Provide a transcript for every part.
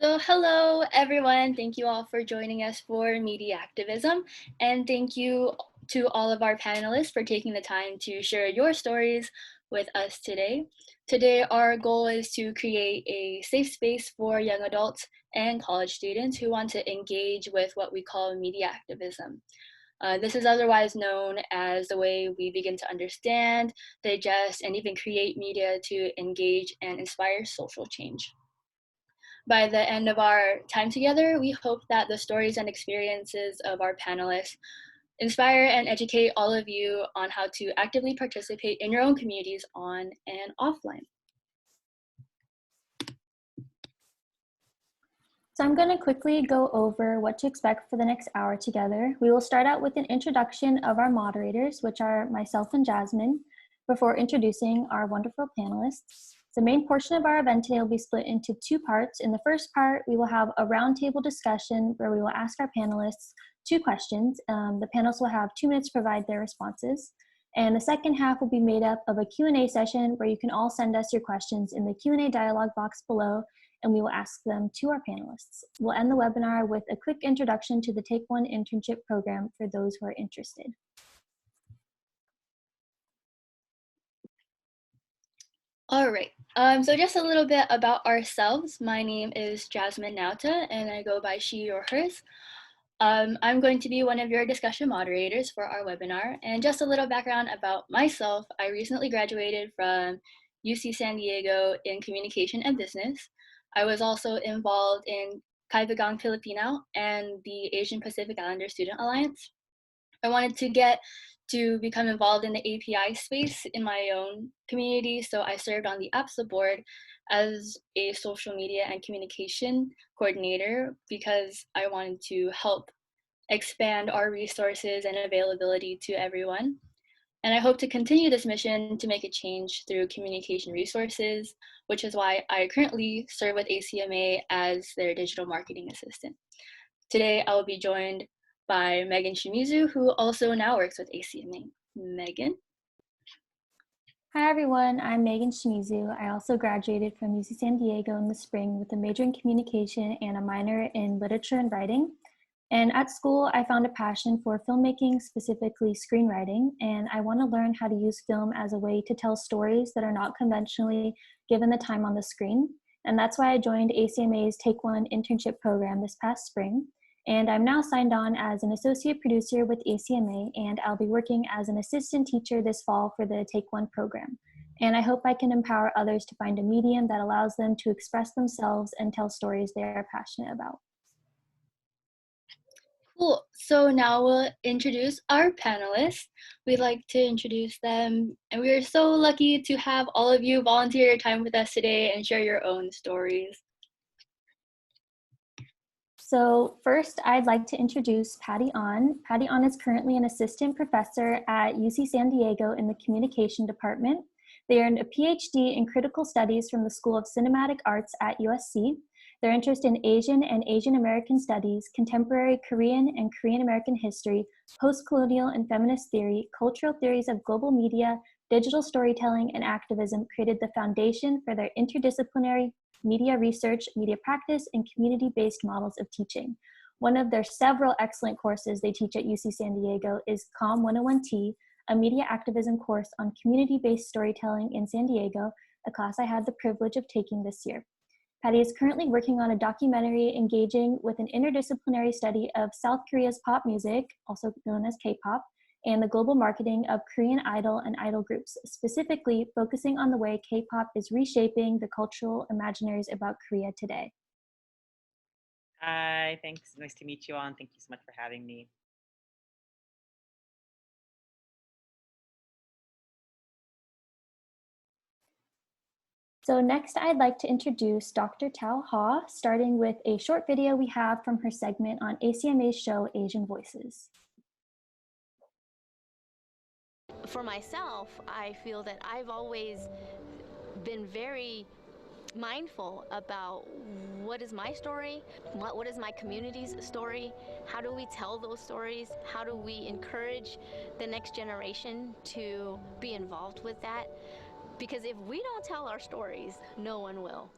So, hello everyone. Thank you all for joining us for MediActivism. And thank you to all of our panelists for taking the time to share your stories with us today. Today, our goal is to create a safe space for young adults and college students who want to engage with what we call media activism. This is otherwise known as the way we begin to understand, digest, and even create media to engage and inspire social change. By the end of our time together, we hope that the stories and experiences of our panelists inspire and educate all of you on how to actively participate in your own communities on and offline. So I'm going to quickly go over what to expect for the next hour together. We will start out with an introduction of our moderators, which are myself and Jasmine, before introducing our wonderful panelists. The main portion of our event today will be split into two parts. In the first part, we will have a roundtable discussion where we will ask our panelists two questions. The panelists will have 2 minutes to provide their responses. And the second half will be made up of a Q&A session where you can all send us your questions in the Q&A dialog box below, and we will ask them to our panelists. We'll end the webinar with a quick introduction to the Take One internship program for those who are interested. All right, so just a little bit about ourselves. My name is Jasmine Nauta, and I go by she or hers. I'm going to be one of your discussion moderators for our webinar. And just a little background about myself, I recently graduated from UC San Diego in communication and business. I was also involved in Kaibigang Filipino and the Asian Pacific Islander Student Alliance. I wanted to get to become involved in the API space in my own community, so I served on the APSA board as a social media and communication coordinator because I wanted to help expand our resources and availability to everyone. And I hope to continue this mission to make a change through communication resources, which is why I currently serve with ACMA as their digital marketing assistant. Today, I will be joined by Megan Shimizu, who also now works with ACMA. Megan? Hi everyone, I'm Megan Shimizu. I also graduated from UC San Diego in the spring with a major in communication and a minor in literature and writing. And at school, I found a passion for filmmaking, specifically screenwriting, and I want to learn how to use film as a way to tell stories that are not conventionally given the time on the screen. And that's why I joined ACMA's Take One internship program this past spring. And I'm now signed on as an associate producer with ACMA, and I'll be working as an assistant teacher this fall for the Take One program. And I hope I can empower others to find a medium that allows them to express themselves and tell stories they are passionate about. Cool. So now we'll introduce our panelists. We'd like to introduce them, and we are so lucky to have all of you volunteer your time with us today and share your own stories. So first, I'd like to introduce Patty On. Patty On is currently an assistant professor at UC San Diego in the communication department. They earned a PhD in critical studies from the School of Cinematic Arts at USC. Their interest in Asian and Asian American studies, contemporary Korean and Korean American history, post-colonial and feminist theory, cultural theories of global media, digital storytelling, and activism created the foundation for their interdisciplinary media research, media practice, and community-based models of teaching. One of their several excellent courses they teach at UC San Diego is COM 101T, a media activism course on community-based storytelling in San Diego, a class I had the privilege of taking this year. Patty is currently working on a documentary engaging with an interdisciplinary study of South Korea's pop music, also known as K-pop, and the global marketing of Korean idol and idol groups, specifically focusing on the way K-pop is reshaping the cultural imaginaries about Korea today. Hi, thanks. Nice to meet you all, and thank you so much for having me. So next, I'd like to introduce Dr. Tao Ha, starting with a short video we have from her segment on ACMA's show, Asian Voices. For myself, I feel that I've always been very mindful about what is my story, what is my community's story, how do we tell those stories, how do we encourage the next generation to be involved with that, because if we don't tell our stories, no one will.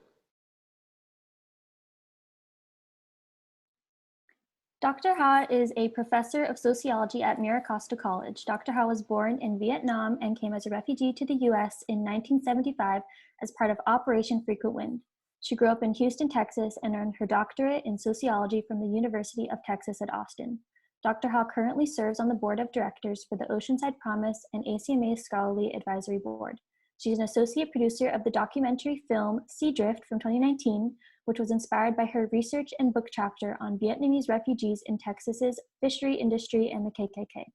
Dr. Ha is a professor of sociology at Miracosta College. Dr. Ha was born in Vietnam and came as a refugee to the US in 1975 as part of Operation Frequent Wind. She grew up in Houston, Texas, and earned her doctorate in sociology from the University of Texas at Austin. Dr. Ha currently serves on the board of directors for the Oceanside Promise and ACMA Scholarly Advisory Board. She's an associate producer of the documentary film Sea Drift from 2019, which was inspired by her research and book chapter on Vietnamese refugees in Texas's fishery industry and the KKK.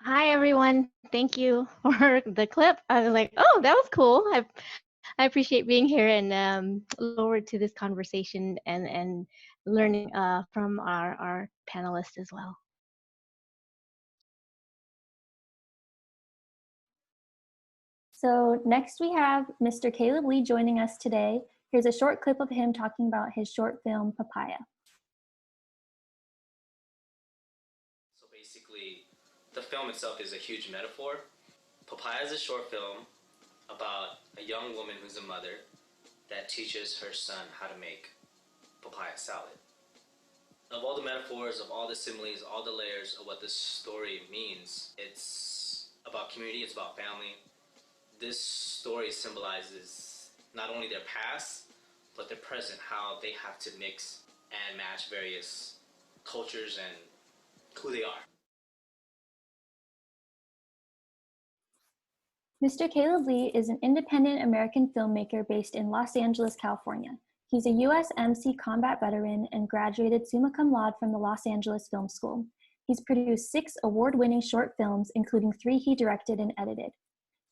Hi, everyone. Thank you for the clip. I was like, oh, that was cool. I appreciate being here and look forward to this conversation and learning from our panelists as well. So next we have Mr. Caleb Lee joining us today. Here's a short clip of him talking about his short film, Papaya. So basically, the film itself is a huge metaphor. Papaya is a short film about a young woman who's a mother that teaches her son how to make papaya salad. Of all the metaphors, of all the similes, all the layers of what this story means, it's about community, it's about family. This story symbolizes not only their past, but their present, how they have to mix and match various cultures and who they are. Mr. Caleb Lee is an independent American filmmaker based in Los Angeles, California. He's a USMC combat veteran and graduated summa cum laude from the Los Angeles Film School. He's produced 6 award-winning short films, including 3 he directed and edited.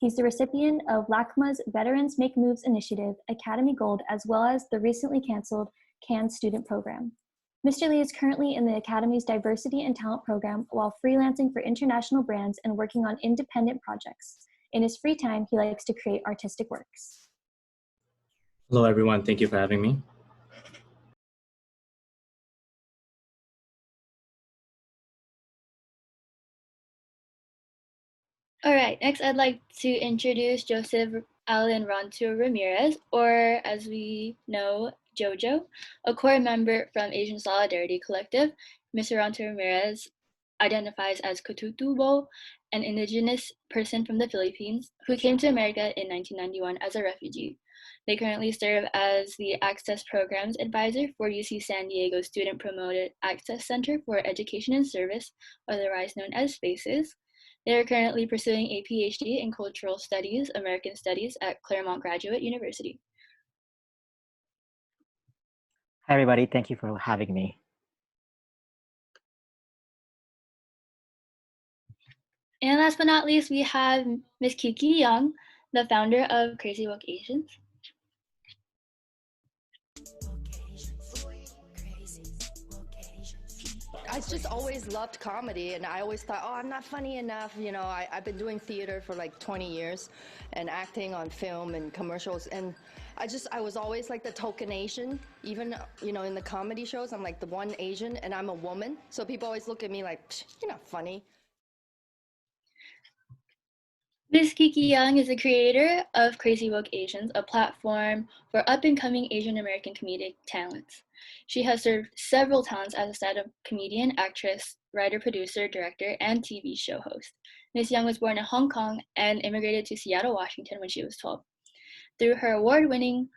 He's the recipient of LACMA's Veterans Make Moves Initiative, Academy Gold, as well as the recently canceled Cannes Student Program. Mr. Lee is currently in the Academy's Diversity and Talent Program while freelancing for international brands and working on independent projects. In his free time, he likes to create artistic works. Hello, everyone. Thank you for having me. All right, next I'd like to introduce Joseph Alan Ronto Ramirez, or as we know, JoJo, a core member from Asian Solidarity Collective. Mr. Ronto Ramirez identifies as Katutubo, an indigenous person from the Philippines who came to America in 1991 as a refugee. They currently serve as the Access Programs Advisor for UC San Diego Student Promoted Access Center for Education and Service, otherwise known as SPACES. They are currently pursuing a PhD in Cultural Studies, American Studies at Claremont Graduate University. Hi, everybody. Thank you for having me. And last but not least, we have Ms. Kiki Young, the founder of Crazy Woke Asians. I just always loved comedy, and I always thought, oh, I'm not funny enough. You know, I've been doing theater for like 20 years and acting on film and commercials, and I was always like the token Asian. Even, you know, in the comedy shows, I'm like the one Asian, and I'm a woman. So people always look at me like, you're not funny. Ms. Kiki Young is the creator of Crazy Woke Asians, a platform for up-and-coming Asian American comedic talents. She has served several talents as a stand-up comedian, actress, writer, producer, director, and TV show host. Ms. Young was born in Hong Kong and immigrated to Seattle, Washington when she was 12. Through her award-winning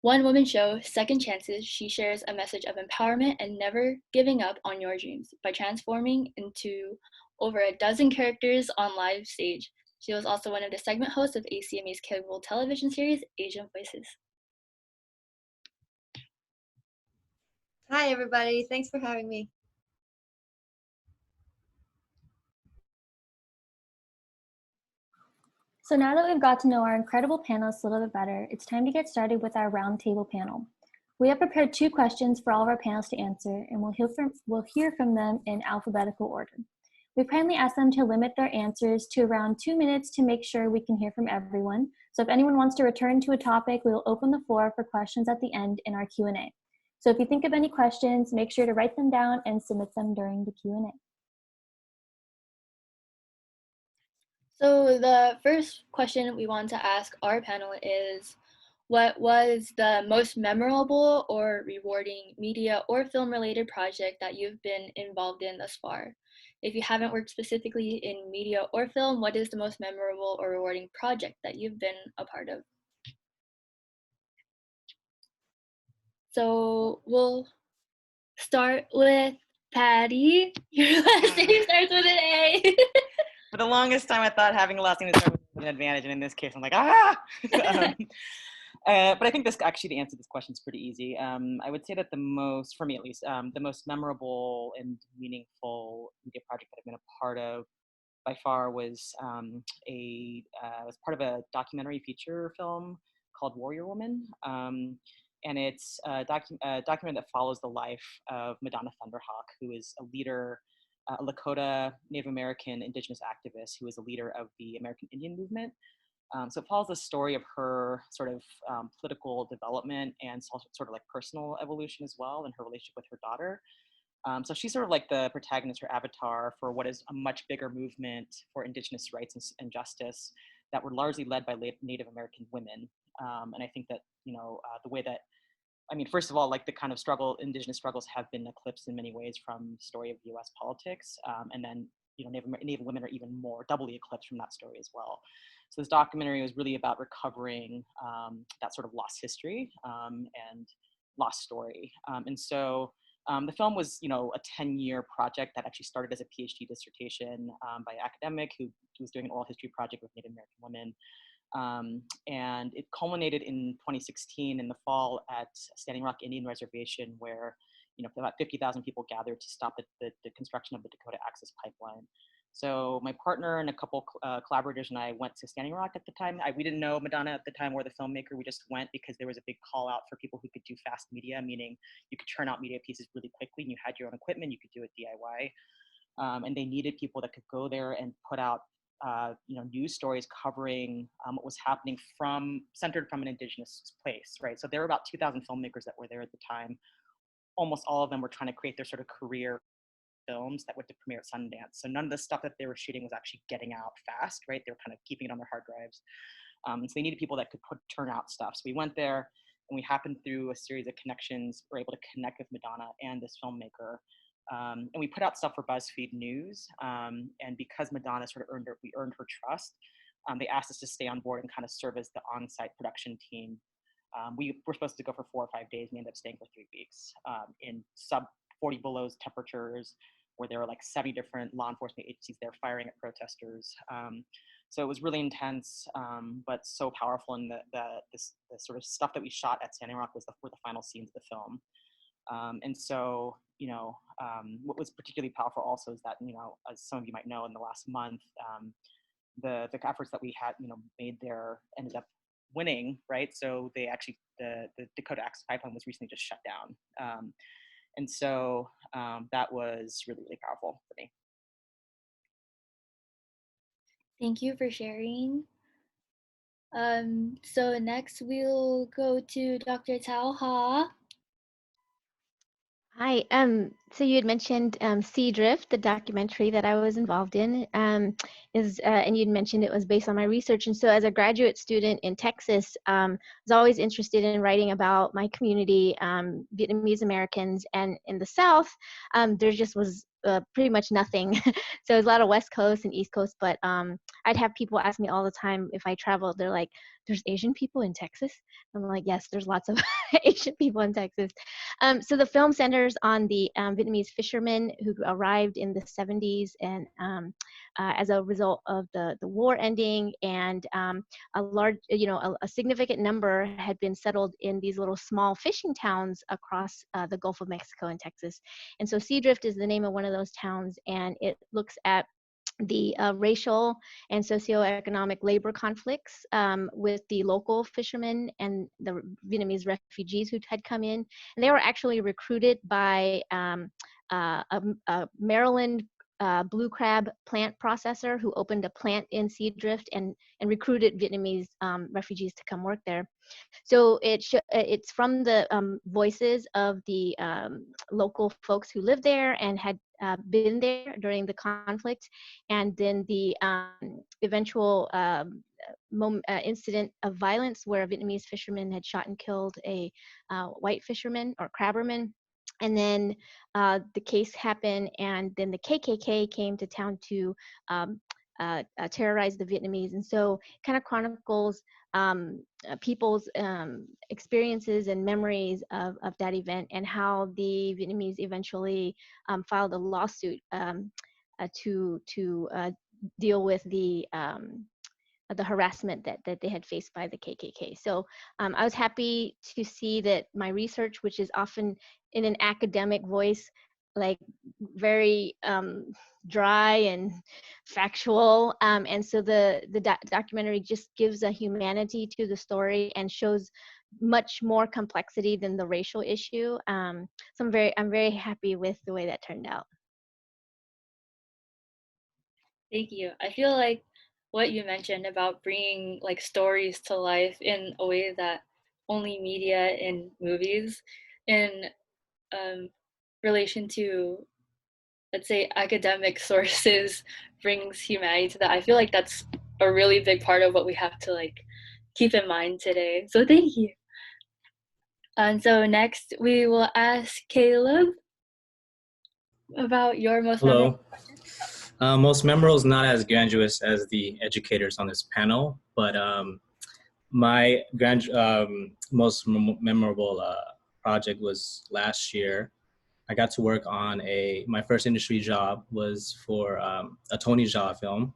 one-woman show, Second Chances, she shares a message of empowerment and never giving up on your dreams by transforming into over a dozen characters on live stage. She was also one of the segment hosts of ACMA's cable television series, Asian Voices. Hi, everybody. Thanks for having me. So now that we've got to know our incredible panelists a little bit better, it's time to get started with our roundtable panel. We have prepared 2 questions for all of our panelists to answer, and we'll hear from them in alphabetical order. We kindly ask them to limit their answers to around 2 minutes to make sure we can hear from everyone. So if anyone wants to return to a topic, we will open the floor for questions at the end in our Q&A. So if you think of any questions, make sure to write them down and submit them during the Q&A. So the first question we want to ask our panel is, what was the most memorable or rewarding media or film related project that you've been involved in thus far? If you haven't worked specifically in media or film, what is the most memorable or rewarding project that you've been a part of? So we'll start with Patty. Your last name starts with an A. For the longest time, I thought having a last name that started with an advantage, and in this case, I'm like, ah! But I think this actually, the answer to this question is pretty easy. I would say that the most, for me at least, the most memorable and meaningful media project that I've been a part of by far was was part of a documentary feature film called Warrior Woman. And it's a documentary that follows the life of Madonna Thunderhawk, who is a leader, a Lakota Native American indigenous activist who is a leader of the American Indian movement. So it follows the story of her sort of political development and sort of like personal evolution as well, and her relationship with her daughter. So she's sort of like the protagonist or avatar for what is a much bigger movement for indigenous rights and justice that were largely led by Native American women. And I think that, the way that, I mean, first of all, like the kind of indigenous struggles have been eclipsed in many ways from the story of US politics. And then, Native women are even more doubly eclipsed from that story as well. So this documentary was really about recovering that sort of lost history and lost story. The film was, a 10-year project that actually started as a PhD dissertation by an academic who was doing an oral history project with Native American women. And it culminated in 2016 in the fall at Standing Rock Indian Reservation, where about 50,000 people gathered to stop the construction of the Dakota Access Pipeline. So my partner and a couple collaborators and I went to Standing Rock at the time. We didn't know Madonna at the time or the filmmaker. We just went because there was a big call out for people who could do fast media, meaning you could churn out media pieces really quickly and you had your own equipment, you could do it DIY. And they needed people that could go there and put out news stories covering what was happening centered from an indigenous place, right? So there were about 2,000 filmmakers that were there at the time. Almost all of them were trying to create their sort of career films that went to premiere at Sundance. So none of the stuff that they were shooting was actually getting out fast, right? They were kind of keeping it on their hard drives. So they needed people that could turn out stuff. So we went there and we happened through a series of connections, were able to connect with Madonna and this filmmaker. And we put out stuff for BuzzFeed News. And because Madonna sort of we earned her trust, they asked us to stay on board and kind of serve as the on-site production team. We were supposed to go for 4 or 5 days. We ended up staying for 3 weeks in sub 40 below temperatures, where there were like 70 different law enforcement agencies there firing at protesters. So it was really intense, but so powerful. And the sort of stuff that we shot at Standing Rock were the final scenes of the film. What was particularly powerful also is that, as some of you might know, in the last month, the efforts that we had, made there ended up winning, right? So they actually, the Dakota Access Pipeline was recently just shut down. That was really, really powerful for me. Thank you for sharing. So next we'll go to Dr. Tao Ha. Hi. So you had mentioned Sea Drift, the documentary that I was involved in, and you'd mentioned it was based on my research. And so, as a graduate student in Texas, I was always interested in writing about my community, Vietnamese Americans, and in the South, there just was pretty much nothing. So it was a lot of West Coast and East Coast, but I'd have people ask me all the time if I traveled. They're like, "There's Asian people in Texas?" I'm like, "Yes, there's lots of Asian people in Texas." So the film centers on the Vietnamese fishermen who arrived in the 70s, and as a result of the war ending, and a large, a significant number had been settled in these little small fishing towns across the Gulf of Mexico and Texas. And so Sea Drift is the name of one of those towns, and it looks at the racial and socioeconomic labor conflicts with the local fishermen and the Vietnamese refugees who had come in. And they were actually recruited by a Maryland blue crab plant processor who opened a plant in Sea Drift and recruited Vietnamese refugees to come work there. So it's from the voices of the local folks who lived there and had been there during the conflict, and then the eventual incident of violence where a Vietnamese fisherman had shot and killed a white fisherman or crabberman. And then the case happened, and then the KKK came to town to terrorize the Vietnamese. And so it kind of chronicles people's experiences and memories of that event, and how the Vietnamese eventually filed a lawsuit to deal with the harassment that they had faced by the KKK. So I was happy to see that my research, which is often in an academic voice, like very dry and factual, and so the documentary just gives a humanity to the story and shows much more complexity than the racial issue. So I'm very happy with the way that turned out. Thank you. I feel like what you mentioned about bringing like stories to life in a way that only media and movies in relation to, let's say, academic sources brings humanity to that. I feel like that's a really big part of what we have to like keep in mind today. So thank you. And so next we will ask Caleb about your most memorable. Hello. Most memorable is not as grandiose as the educators on this panel, but my most memorable project was last year. I got to work on my first industry job was for a Tony Jaa film,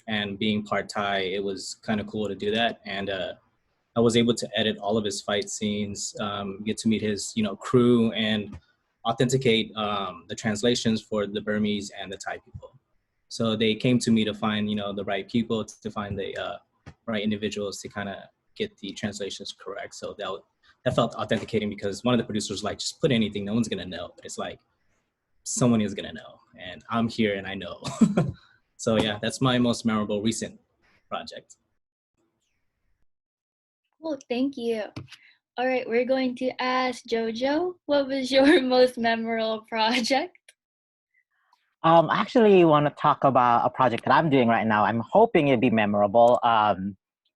and being part Thai, it was kind of cool to do that. And I was able to edit all of his fight scenes, get to meet his crew, and authenticate the translations for the Burmese and the Thai people. So they came to me to find the right people, to find the right individuals to kind of get the translations correct. So that felt authenticating, because one of the producers was like, just put anything, no one's gonna know. But it's like, someone is gonna know, and I'm here and I know. So yeah, that's my most memorable recent project. Well, thank you. All right, we're going to ask Jojo, what was your most memorable project? I actually want to talk about a project that I'm doing right now. I'm hoping it'd be memorable.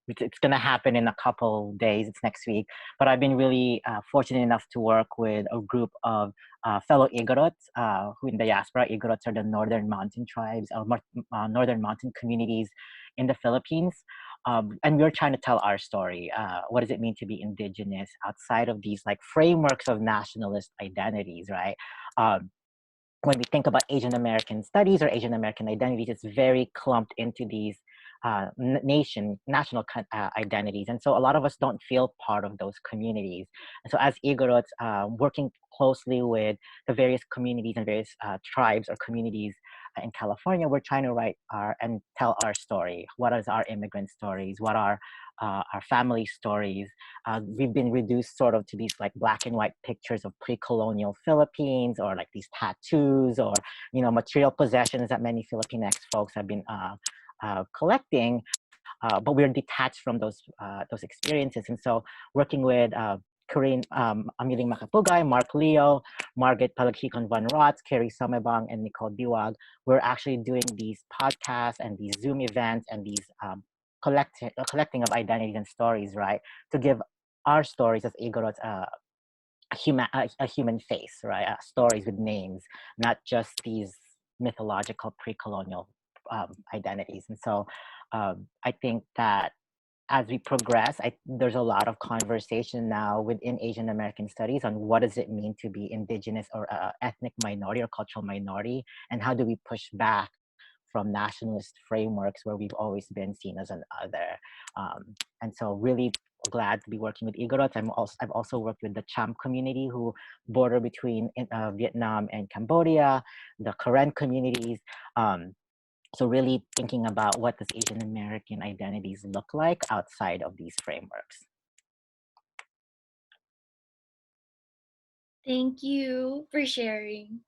It's going to happen in a couple days. It's next week. But I've been really fortunate enough to work with a group of fellow Igorots who in the diaspora. Igorots are the northern mountain tribes, or northern mountain communities in the Philippines. And we're trying to tell our story. What does it mean to be indigenous outside of these like frameworks of nationalist identities, right? When we think about Asian American studies or Asian American identities, it's very clumped into these national identities. And so a lot of us don't feel part of those communities. And so as Igorots, working closely with the various communities and various tribes or communities in California, we're trying to write and tell our story. What is our immigrant stories? What are our family stories? We've been reduced sort of to these like black and white pictures of pre-colonial Philippines, or like these tattoos, or material possessions that many Filipinx folks have been collecting, but we're detached from those experiences. And so working with Corinne Amiling Makapugay, Mark Leo, Margaret Palagsikon Van Rotz, Kerry Somebang, and Nicole Diwag, we're actually doing these podcasts and these Zoom events and these collecting of identities and stories, right, to give our stories as Igorots a human face, right? Stories with names, not just these mythological pre-colonial identities. And so I think that as we progress, there's a lot of conversation now within Asian American studies on what does it mean to be indigenous or ethnic minority or cultural minority, and how do we push back from nationalist frameworks where we've always been seen as an other. And so really glad to be working with Igorots. I've also worked with the Cham community who border between Vietnam and Cambodia, the Karen communities. So really thinking about what does Asian American identities look like outside of these frameworks. Thank you for sharing.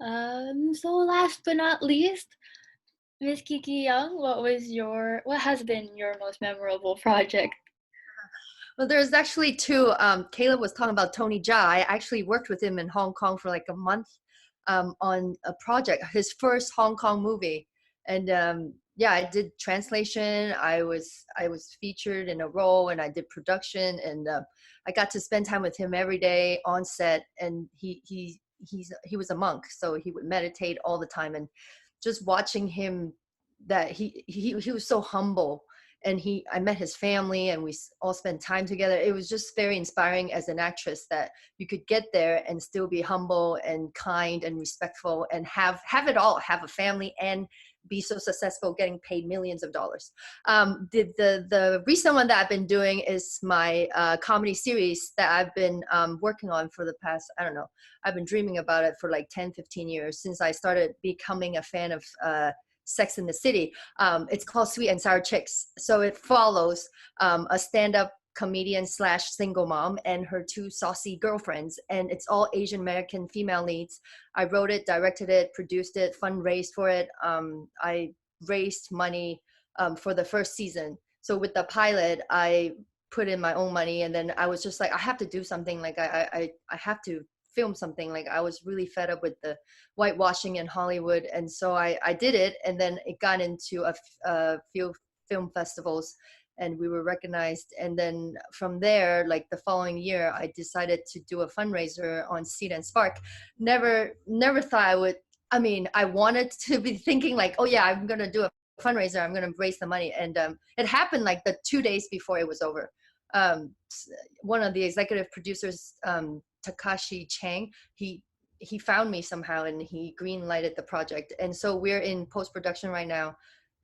So last but not least, Ms. Kiki Young, what has been your most memorable project? Well, there's actually two. Caleb was talking about Tony Jaa. I actually worked with him in Hong Kong for like a month on a project, his first Hong Kong movie. And yeah, I did translation. I was featured in a role, and I did production, and I got to spend time with him every day on set. And he was a monk, so he would meditate all the time. And just watching him, that he was so humble. And I met his family, and we all spent time together. It was just very inspiring as an actress, that you could get there and still be humble and kind and respectful, and have it all, have a family, and be so successful, getting paid millions of dollars. The recent one that I've been doing is my comedy series that I've been working on for the past, I don't know, I've been dreaming about it for like 10, 15 years, since I started becoming a fan of Sex in the City. It's called Sweet and Sour Chicks. So it follows a stand-up comedian / single mom and her two saucy girlfriends, and it's all Asian American female leads. I wrote it, directed it, produced it, fundraised for it. I raised money for the first season. So with the pilot, I put in my own money, and then I was just like, I have to do something. Like I have to film something. Like I was really fed up with the whitewashing in Hollywood, and so I did it, and then it got into a few film festivals, and we were recognized. And then from there, like the following year, I decided to do a fundraiser on Seed and Spark. Never thought I would. I mean, I wanted to be thinking like, oh yeah, I'm gonna do a fundraiser, I'm gonna raise the money. And it happened like the 2 days before it was over. One of the executive producers, Takashi Chang, he found me somehow, and he green lighted the project. And so we're in post-production right now.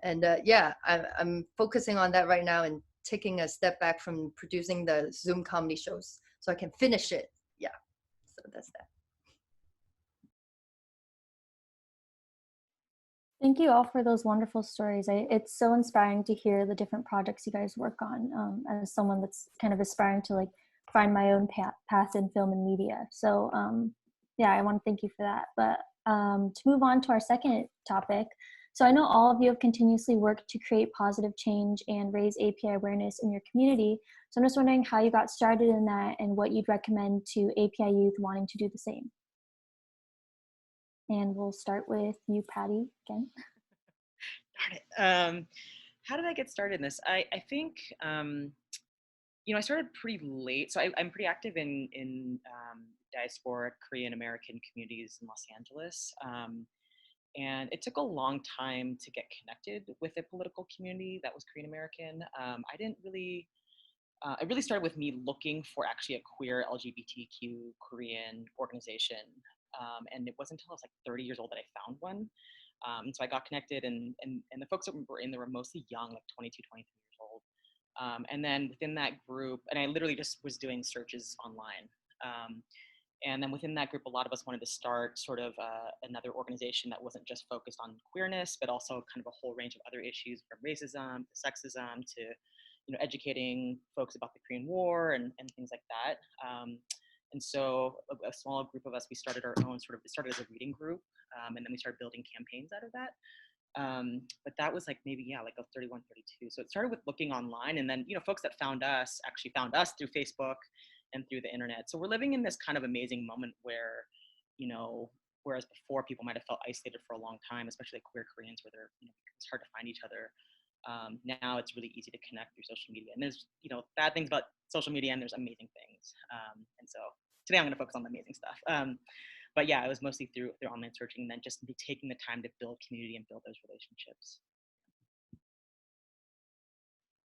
And yeah, I'm focusing on that right now, and taking a step back from producing the Zoom comedy shows so I can finish it. Yeah, so that's that. Thank you all for those wonderful stories. It's so inspiring to hear the different projects you guys work on, as someone that's kind of aspiring to like find my own path in film and media. So yeah, I want to thank you for that. But to move on to our second topic, so I know all of you have continuously worked to create positive change and raise API awareness in your community. So I'm just wondering how you got started in that, and what you'd recommend to API youth wanting to do the same. And we'll start with you, Patty, again. Darn it. How did I get started in this? I think, you know, I started pretty late. So I'm pretty active in diasporic Korean American communities in Los Angeles. And it took a long time to get connected with a political community that was Korean American. I didn't really, it really started with me looking for actually a queer LGBTQ Korean organization. And it wasn't until I was like 30 years old that I found one. So I got connected, and the folks that were in there were mostly young, like 22, 23 years old. And then within that group, and I literally just was doing searches online. And then within that group, a lot of us wanted to start sort of another organization that wasn't just focused on queerness, but also kind of a whole range of other issues, from racism to sexism to, you know, educating folks about the Korean War and things like that. And so a small group of us, we started our own sort of, it started as a reading group, and then we started building campaigns out of that. But that was like maybe, yeah, like a 31, 32. So it started with looking online, and then, you know, folks that found us actually found us through Facebook and through the internet. So we're living in this kind of amazing moment where, you know, whereas before people might have felt isolated for a long time, especially like queer Koreans, where they're, you know, it's hard to find each other. Now it's really easy to connect through social media, and there's, you know, bad things about social media, and there's amazing things. And so today I'm going to focus on the amazing stuff. But yeah, it was mostly through online searching, and then just taking the time to build community and build those relationships.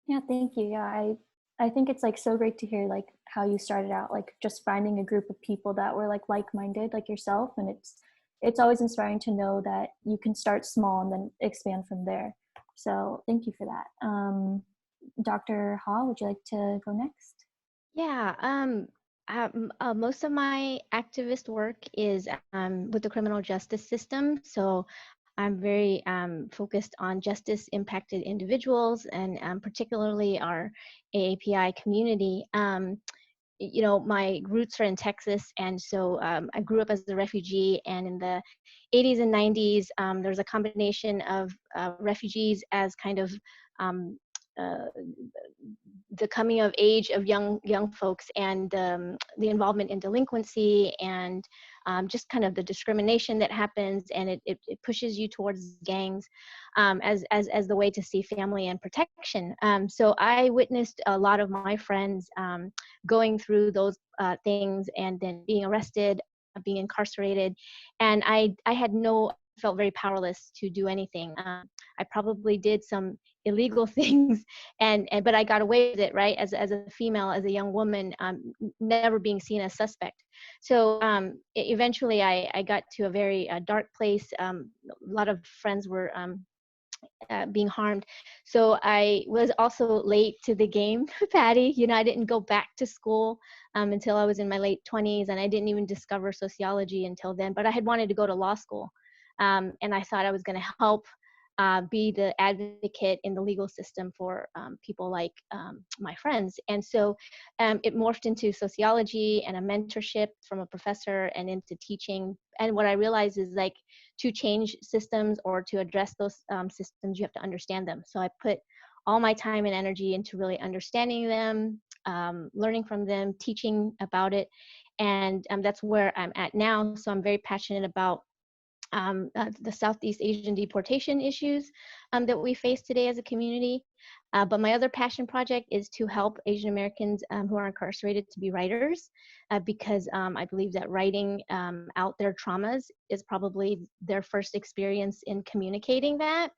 Yeah, thank you. Yeah, I think it's like so great to hear like how you started out, like just finding a group of people that were like-minded like yourself. And it's always inspiring to know that you can start small and then expand from there. So thank you for that. Dr. Ha, would you like to go next? Yeah, most of my activist work is with the criminal justice system. So I'm very focused on justice impacted individuals, and particularly our AAPI community. You know, my roots are in Texas, and so I grew up as a refugee, and in the 80s and 90s, there was a combination of refugees as kind of the coming of age of young folks, and the involvement in delinquency, and just kind of the discrimination that happens, and it pushes you towards gangs as the way to see family and protection. So I witnessed a lot of my friends going through those things, and then being arrested, being incarcerated, and I felt very powerless to do anything. I probably did some illegal things, but I got away with it, right? As a female, as a young woman, never being seen as suspect. So eventually, I got to a very dark place. A lot of friends were being harmed. So I was also late to the game, Patty. You know, I didn't go back to school until I was in my late 20s, and I didn't even discover sociology until then. But I had wanted to go to law school, and I thought I was going to help be the advocate in the legal system for people like my friends. And so it morphed into sociology and a mentorship from a professor and into teaching. And what I realized is, like, to change systems or to address those systems, you have to understand them. So I put all my time and energy into really understanding them, learning from them, teaching about it. And that's where I'm at now. So I'm very passionate about the Southeast Asian deportation issues that we face today as a community. But my other passion project is to help Asian Americans who are incarcerated to be writers, because I believe that writing out their traumas is probably their first experience in communicating that.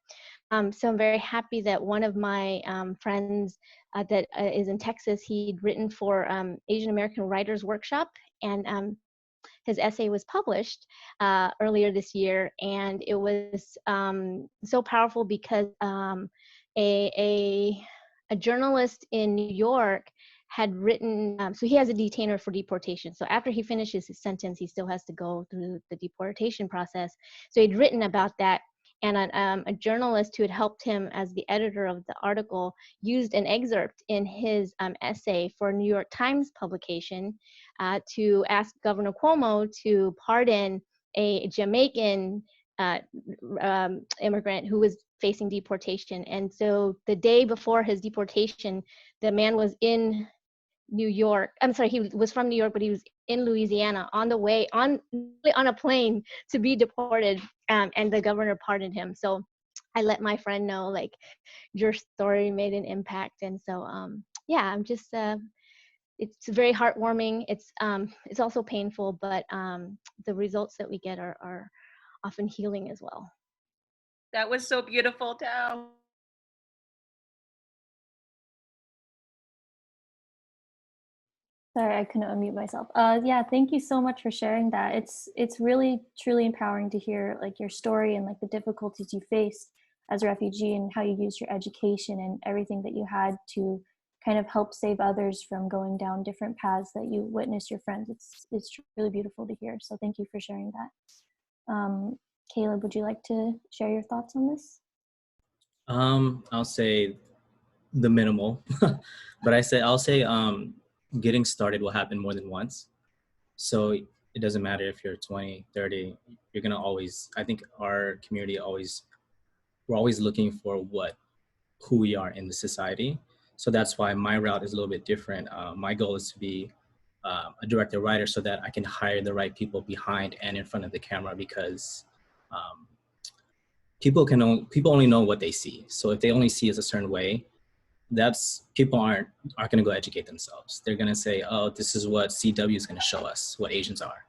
So I'm very happy that one of my friends that is in Texas, he'd written for Asian American Writers Workshop, and his essay was published earlier this year, and it was so powerful because a journalist in New York had written, so he has a detainer for deportation. So after he finishes his sentence, he still has to go through the deportation process. So he'd written about that, and a journalist who had helped him as the editor of the article used an excerpt in his essay for a New York Times publication to ask Governor Cuomo to pardon a Jamaican immigrant who was facing deportation. And so the day before his deportation, the man was in New York. I'm sorry, he was from New York, but he was in Louisiana on the way on a plane to be deported, and the governor pardoned him. So I let my friend know, like, your story made an impact. And so yeah, I'm just it's very heartwarming. It's also painful, but the results that we get are often healing as well. That was so beautiful, Tao. Sorry, I couldn't unmute myself. Yeah, thank you so much for sharing that. It's really truly empowering to hear, like, your story and, like, the difficulties you faced as a refugee, and how you used your education and everything that you had to kind of help save others from going down different paths that you witnessed your friends. It's really beautiful to hear. So thank you for sharing that. Caleb, would you like to share your thoughts on this? I'll say the minimal, but I'll say getting started will happen more than once. So it doesn't matter if you're 20, 30, you're gonna always, I think our community we're always looking for who we are in the society. So that's why my route is a little bit different. My goal is to be a director writer so that I can hire the right people behind and in front of the camera, because people only know what they see. So if they only see us a certain way, people aren't going to go educate themselves. They're going to say, oh, this is what CW is going to show us what Asians are.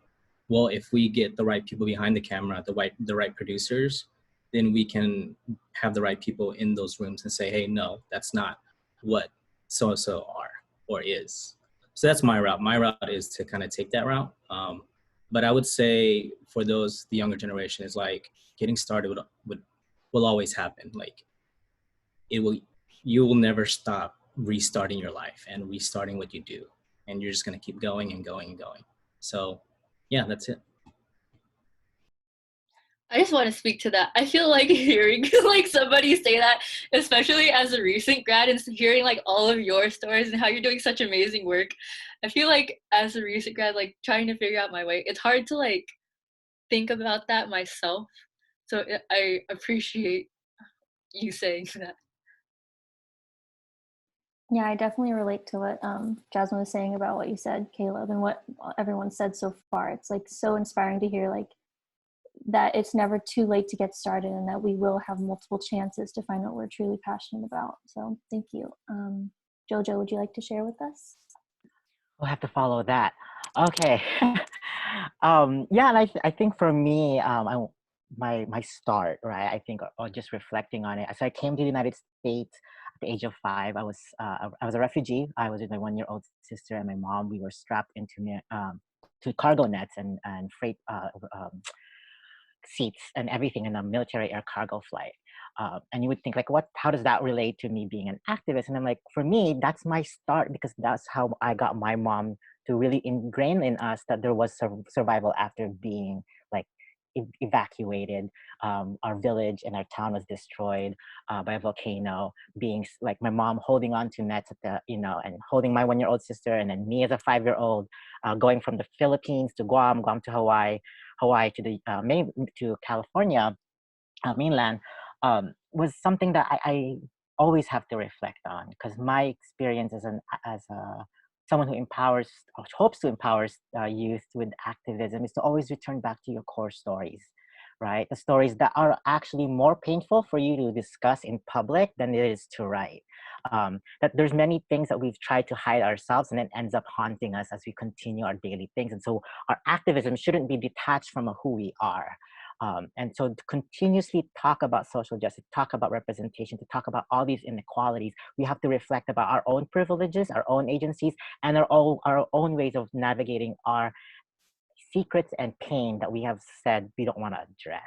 Well, if we get the right people behind the camera, the right producers, then we can have the right people in those rooms and say, hey, no, that's not what so-and-so are or is. So that's my route. My route is to kind of take that route. But I would say for the younger generation, is like getting started will always happen. Like you will never stop restarting your life and restarting what you do. And you're just going to keep going and going and going. So yeah, that's it. I just want to speak to that. I feel like hearing like somebody say that, especially as a recent grad, and hearing like all of your stories and how you're doing such amazing work. I feel like as a recent grad, like trying to figure out my way, it's hard to like think about that myself. So I appreciate you saying that. Yeah, I definitely relate to what Jasmine was saying about what you said, Caleb, and what everyone said so far. It's like so inspiring to hear like that it's never too late to get started and that we will have multiple chances to find what we're truly passionate about. So thank you. Jojo, would you like to share with us? We'll have to follow that. Okay. Yeah, and I think for me, my start, right? I think, or just reflecting on it. So I came to the United States at the age of 5. I was a refugee. I was with my 1-year-old sister and my mom. We were strapped into to cargo nets and freight seats and everything in a military air cargo flight. And you would think like, how does that relate to me being an activist? And I'm like, for me, that's my start, because that's how I got my mom to really ingrain in us that there was survival after being like evacuated. Our village and our town was destroyed by a volcano. Being like my mom holding on to nets at and holding my 1-year-old sister, and then me as a 5-year-old going from the Philippines to Guam to Hawaii to the to California mainland, was something that I always have to reflect on, because my experience as a someone who empowers or hopes to empower youth with activism is to always return back to your core stories, right? The stories that are actually more painful for you to discuss in public than it is to write. That there's many things that we've tried to hide ourselves, and it ends up haunting us as we continue our daily things. And so our activism shouldn't be detached from who we are. And so to continuously talk about social justice, talk about representation, to talk about all these inequalities, we have to reflect about our own privileges, our own agencies, and our own ways of navigating our secrets and pain that we have said we don't want to address,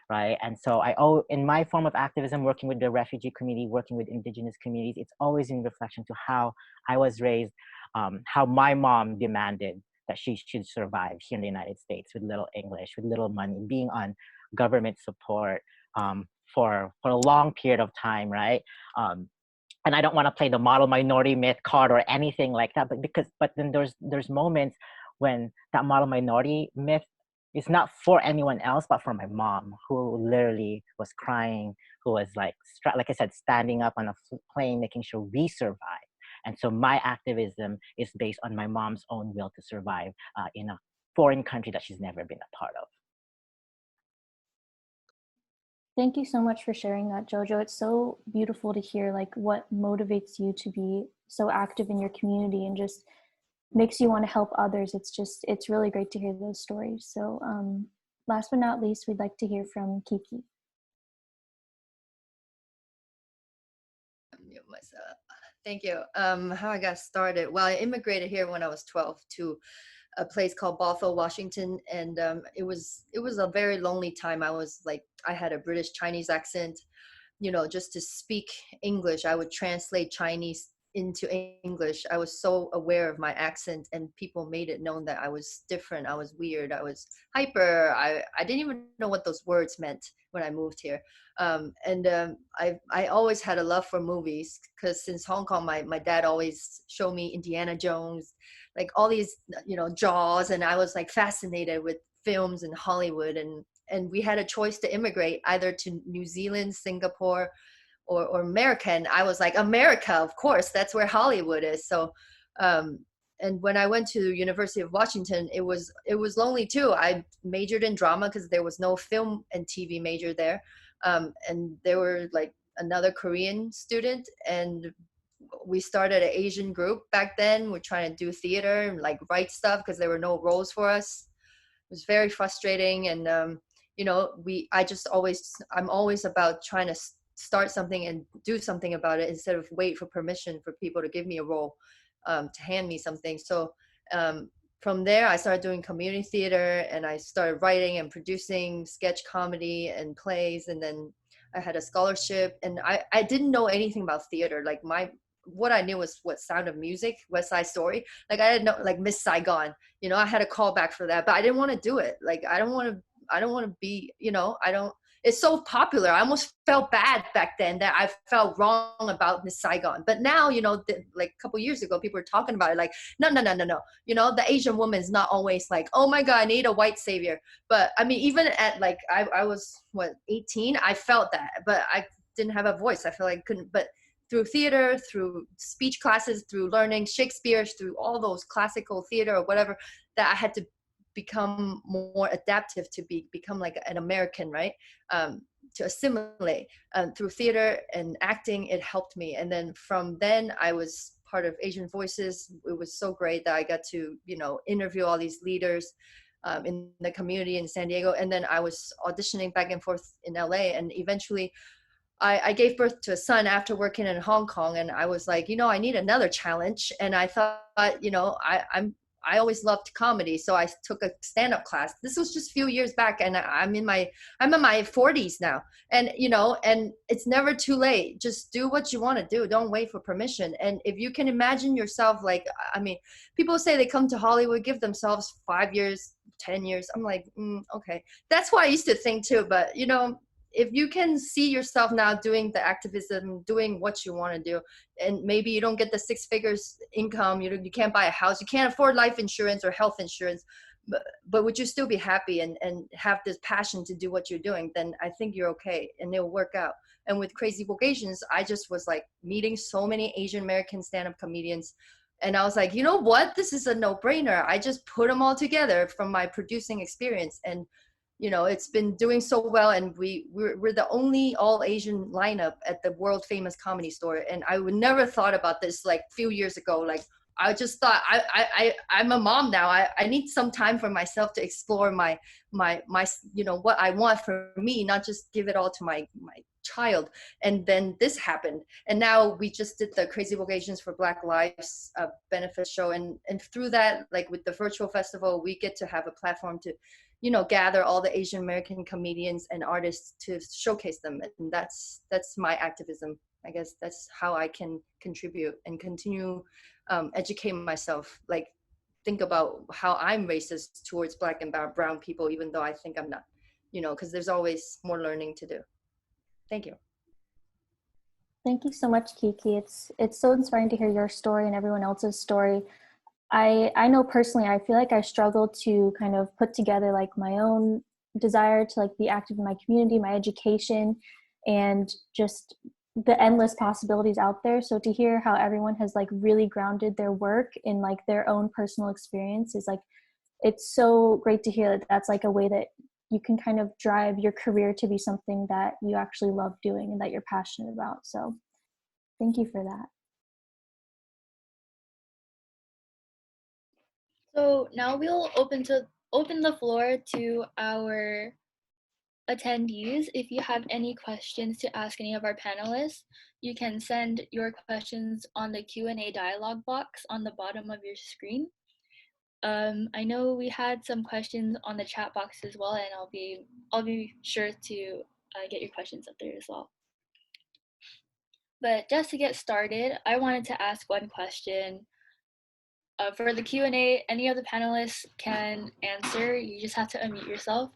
right? And so in my form of activism, working with the refugee community, working with indigenous communities, it's always in reflection to how I was raised, how my mom demanded that she should survive here in the United States with little English, with little money, being on government support for a long period of time, right? And I don't want to play the model minority myth card or anything like that, but then there's moments when that model minority myth is not for anyone else, but for my mom, who literally was crying, who was like I said, standing up on a plane, making sure we survive. And so my activism is based on my mom's own will to survive in a foreign country that she's never been a part of. Thank you so much for sharing that, Jojo. It's so beautiful to hear like what motivates you to be so active in your community and just makes you want to help others. It's really great to hear those stories. So last but not least, we'd like to hear from Kiki. Thank you. How I got started? Well, I immigrated here when I was 12 to a place called Bothell, Washington, and it was a very lonely time. I had a British Chinese accent, just to speak English. I would translate Chinese into English. I was so aware of my accent, and people made it known that I was different. I was weird. I was hyper. I didn't even know what those words meant when I moved here. I always had a love for movies, because since Hong Kong, my dad always showed me Indiana Jones, like all these, Jaws, and I was like fascinated with films in Hollywood, and we had a choice to immigrate either to New Zealand, Singapore, or America. And I was like, America, of course, that's where Hollywood is. So, and when I went to University of Washington, it was lonely too. I majored in drama because there was no film and TV major there. And there were like another Korean student, and we started an Asian group back then. We're trying to do theater and like write stuff because there were no roles for us. It was very frustrating. And, I'm always about trying to start something and do something about it instead of wait for permission for people to give me a role, to hand me something. So from there, I started doing community theater, and I started writing and producing sketch comedy and plays. And then I had a scholarship, and I didn't know anything about theater. Like what I knew was what Sound of Music, West Side Story. Like I didn't know, like Miss Saigon, I had a callback for that, but I didn't want to do it. Like, I don't want to be, it's so popular. I almost felt bad back then that I felt wrong about Miss Saigon. But now, like a couple years ago, people were talking about it like, no. The Asian woman is not always like, oh my God, I need a white savior. But I mean, even at like, I was 18, I felt that, but I didn't have a voice. I felt like I couldn't, but through theater, through speech classes, through learning Shakespeare, through all those classical theater or whatever, that I had to become more adaptive to become like an American, right? To assimilate. Through theater and acting, it helped me. And then from then I was part of Asian Voices. It was so great that I got to, interview all these leaders in the community in San Diego. And then I was auditioning back and forth in LA, and eventually I gave birth to a son after working in Hong Kong, and I was like, I need another challenge. And I thought, I always loved comedy, so I took a stand-up class. This was just a few years back, and I'm in my 40s now. And and it's never too late. Just do what you want to do. Don't wait for permission. And if you can imagine yourself, like, I mean, people say they come to Hollywood, give themselves 5 years, 10 years. I'm like, okay, that's what I used to think too. But if you can see yourself now doing the activism, doing what you want to do, and maybe you don't get the 6 figures income, you can't buy a house, you can't afford life insurance or health insurance, but would you still be happy and have this passion to do what you're doing, then I think you're okay and it'll work out. And with Crazy Vocations, I just was like meeting so many Asian American stand-up comedians, and I was like, you know what, this is a no-brainer. I just put them all together from my producing experience, and it's been doing so well, and we're the only all Asian lineup at the world famous Comedy Store. And I would never thought about this like a few years ago. Like, I just thought I'm a mom now. I need some time for myself to explore my what I want for me, not just give it all to my child. And then this happened, and now we just did the Crazy Vocations for Black Lives benefit show, and through that, like with the virtual festival, we get to have a platform to gather all the Asian American comedians and artists to showcase them. And that's my activism. I guess that's how I can contribute and continue educate myself, like think about how I'm racist towards Black and brown people, even though I think I'm not, because there's always more learning to do. Thank you. Thank you so much, Kiki. It's so inspiring to hear your story and everyone else's story. I know personally, I feel like I struggle to kind of put together like my own desire to like be active in my community, my education, and just the endless possibilities out there. So to hear how everyone has like really grounded their work in like their own personal experience is like, it's so great to hear that that's like a way that you can kind of drive your career to be something that you actually love doing and that you're passionate about. So thank you for that. So now we'll open the floor to our attendees. If you have any questions to ask any of our panelists, you can send your questions on the Q&A dialog box on the bottom of your screen. I know we had some questions on the chat box as well, and I'll be sure to get your questions up there as well. But just to get started, I wanted to ask one question. For the Q&A, any of the panelists can answer. You just have to unmute yourself.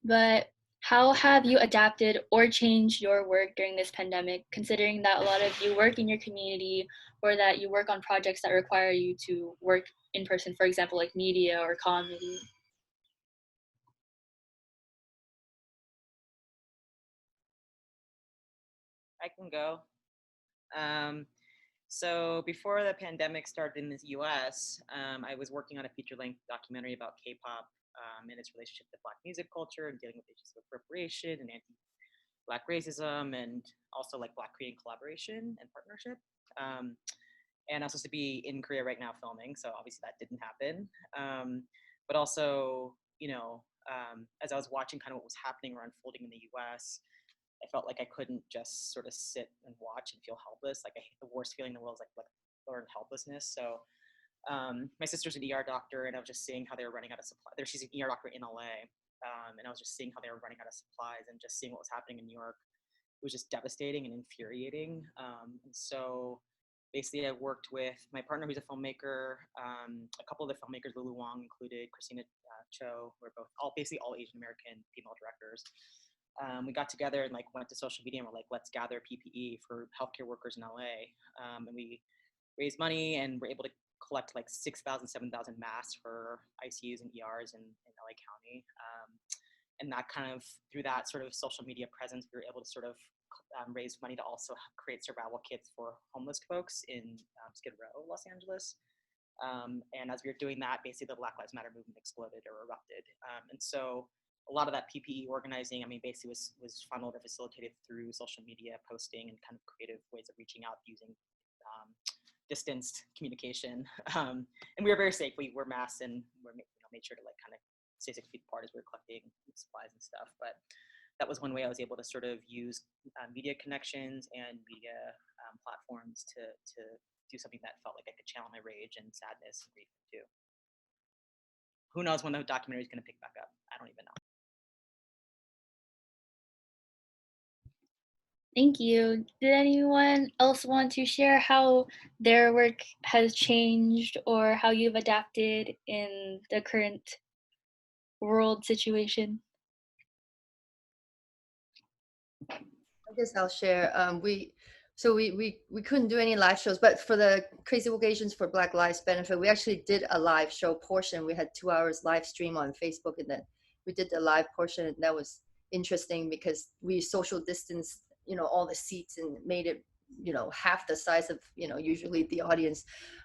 But how have you adapted or changed your work during this pandemic, considering that a lot of you work in your community or that you work on projects that require you to work in person, for example, like media or comedy? I can go. So before the pandemic started in the US, I was working on a feature-length documentary about K-pop and its relationship to Black music culture and dealing with issues of appropriation and anti-Black racism, and also like Black Korean collaboration and partnership. And I was supposed to be in Korea right now filming, so obviously that didn't happen. But also, as I was watching kind of what was happening or unfolding in the US, I felt like I couldn't just sort of sit and watch and feel helpless. Like, I hate the worst feeling in the world is like learned helplessness. So my sister's an ER doctor, and I was just seeing how they were running out of supply. She's an ER doctor in LA, and I was just seeing how they were running out of supplies and just seeing what was happening in New York. It was just devastating and infuriating. And so basically I worked with my partner, who's a filmmaker, a couple of the filmmakers, Lulu Wong included, Christina Cho, who are basically all Asian American female directors. We got together and like went to social media and we're like, let's gather PPE for healthcare workers in LA. And we raised money and were able to collect like 6,000, 7,000 masks for ICUs and ERs in LA County. And that kind of, through that sort of social media presence, we were able to sort of raised money to also create survival kits for homeless folks in Skid Row, Los Angeles. And as we were doing that, basically the Black Lives Matter movement exploded or erupted. And so a lot of that PPE organizing, I mean, basically was funneled or facilitated through social media posting and kind of creative ways of reaching out using distanced communication. And we were very safe. We were masked and made sure to like kind of stay 6 feet apart as we were collecting supplies and stuff. But that was one way I was able to sort of use media connections and media platforms to do something that felt like I could channel my rage and sadness and grief too. Who knows when the documentary is going to pick back up? I don't even know. Thank you. Did anyone else want to share how their work has changed or how you've adapted in the current world situation? I guess I'll share. We couldn't do any live shows, but for the Crazy Vocations for Black Lives Benefit, we actually did a live show portion. We had 2 hours live stream on Facebook, and then we did the live portion, and that was interesting because we social distanced, all the seats and made it, half the size of, usually the audience.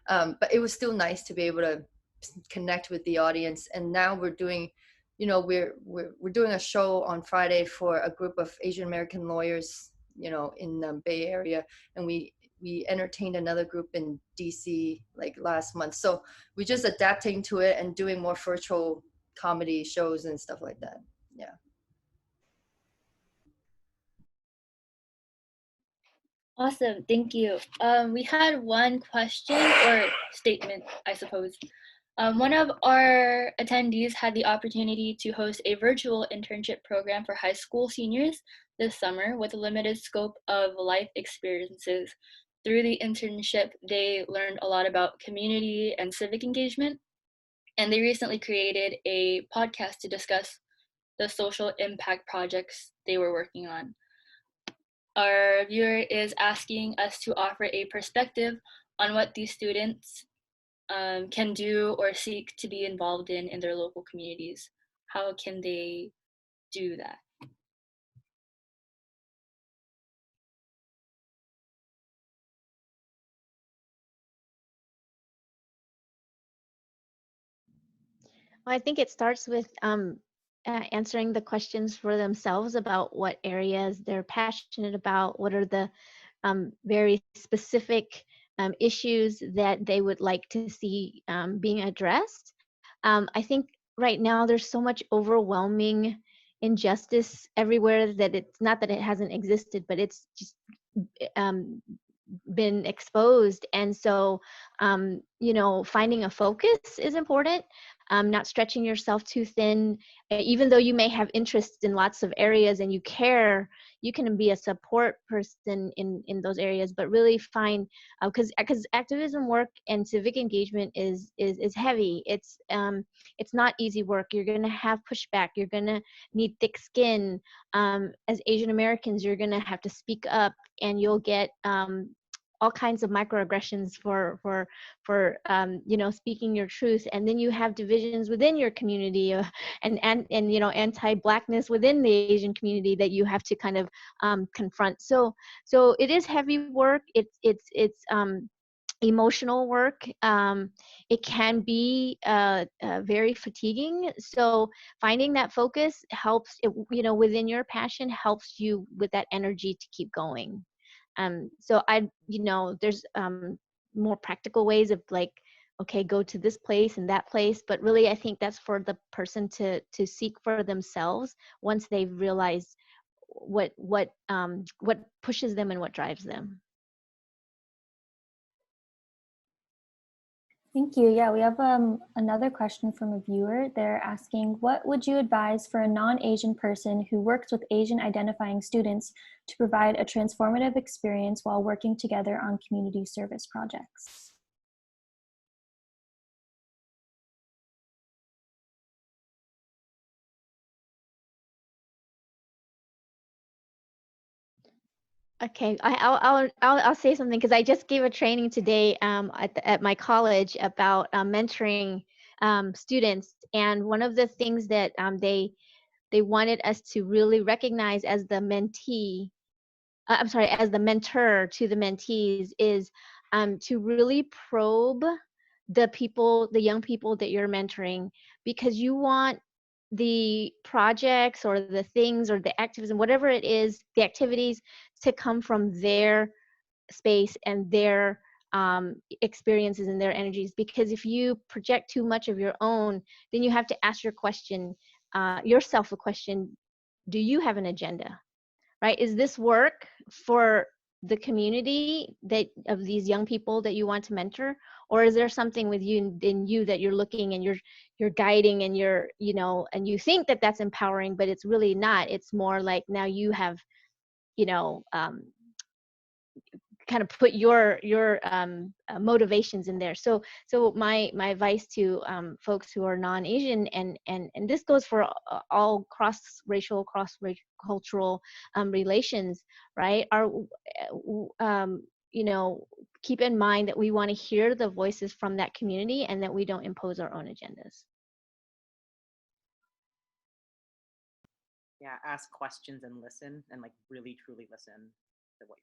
But it was still nice to be able to connect with the audience. And now we're doing, we're doing a show on Friday for a group of Asian American lawyers, in the Bay Area, and we entertained another group in DC like last month. So we're just adapting to it and doing more virtual comedy shows and stuff like that. Yeah. Awesome, thank you. We had one question or statement, I suppose. One of our attendees had the opportunity to host a virtual internship program for high school seniors this summer with a limited scope of life experiences. Through the internship, they learned a lot about community and civic engagement, and they recently created a podcast to discuss the social impact projects they were working on. Our viewer is asking us to offer a perspective on what these students can do or seek to be involved in their local communities. How can they do that? Well, I think it starts with answering the questions for themselves about what areas they're passionate about, what are the very specific issues that they would like to see being addressed. I think right now there's so much overwhelming injustice everywhere that it's not that it hasn't existed, but it's just been exposed. And so, finding a focus is important. Not stretching yourself too thin. Even though you may have interests in lots of areas and you care, you can be a support person in those areas, but really find, because activism work and civic engagement is heavy. It's not easy work. You're going to have pushback. You're going to need thick skin. As Asian Americans, you're going to have to speak up, and you'll get all kinds of microaggressions for speaking your truth. And then you have divisions within your community, and anti-Blackness within the Asian community that you have to kind of confront. So it is heavy work. It's emotional work. It can be very fatiguing. So finding that focus helps, within your passion, helps you with that energy to keep going. So there's more practical ways of like, okay, go to this place and that place, but really I think that's for the person to seek for themselves once they've realized what pushes them and what drives them. Thank you. Yeah, we have another question from a viewer. They're asking, what would you advise for a non-Asian person who works with Asian identifying students to provide a transformative experience while working together on community service projects? Okay, I'll say something because I just gave a training today at my college about mentoring students, and one of the things that they wanted us to really recognize as the mentee I'm sorry, as the mentor to the mentees is to really probe the young people that you're mentoring, because you want the projects or the things or the activism, whatever it is, the activities, to come from their space and their experiences and their energies. Because if you project too much of your own, then you have to ask yourself a question: do you have an agenda? Right? Is this work for the community of these young people that you want to mentor, or is there something in you that you're looking and you're guiding and and you think that that's empowering, but it's really not. It's more like now you have you know kind of put your motivations in there. So my advice to folks who are non-Asian, and this goes for all cross-racial, cross-cultural relations, right? Are keep in mind that we want to hear the voices from that community and that we don't impose our own agendas. Yeah, ask questions and listen, and like really truly listen to what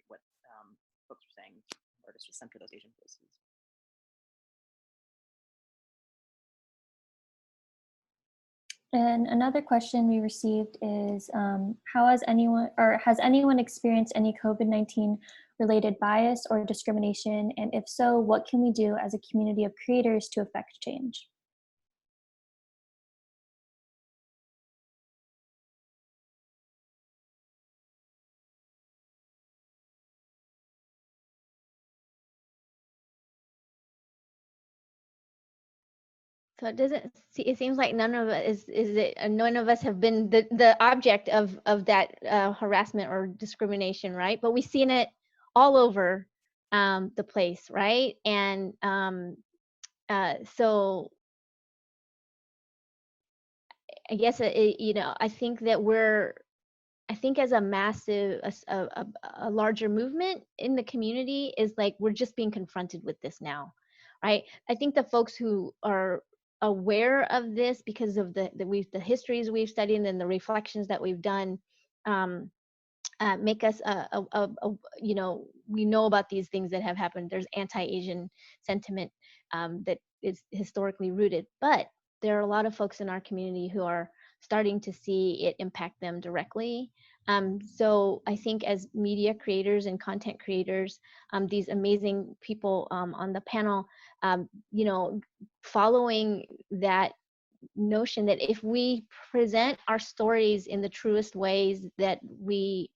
folks are saying, or just center those Asian voices. And another question we received is, has anyone experienced any COVID-19 related bias or discrimination? And if so, what can we do as a community of creators to affect change? So it seems like none of us have been the object of that harassment or discrimination, right? But we've seen it all over the place, right? And so I guess I think that I think as a larger movement in the community is like we're just being confronted with this now, right? I think the folks who are aware of this because of the histories we've studied and the reflections that we've done make us we know about these things that have happened. There's anti-Asian sentiment that is historically rooted, but there are a lot of folks in our community who are starting to see it impact them directly. So I think as media creators and content creators, these amazing people on the panel, following that notion that if we present our stories in the truest ways that we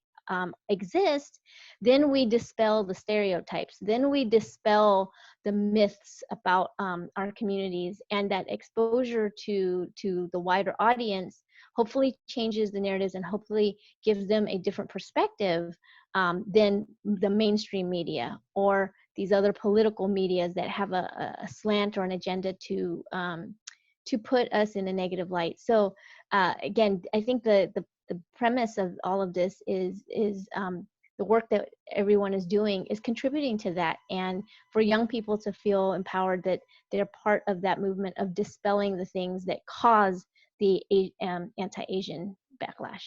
exist, then we dispel the stereotypes, then we dispel the myths about our communities, and that exposure to the wider audience hopefully changes the narratives and hopefully gives them a different perspective than the mainstream media or these other political medias that have a slant or an agenda to put us in a negative light. So again, I think the premise of all of this is the work that everyone is doing is contributing to that, and for young people to feel empowered that they're part of that movement of dispelling the things that cause the anti-Asian backlash.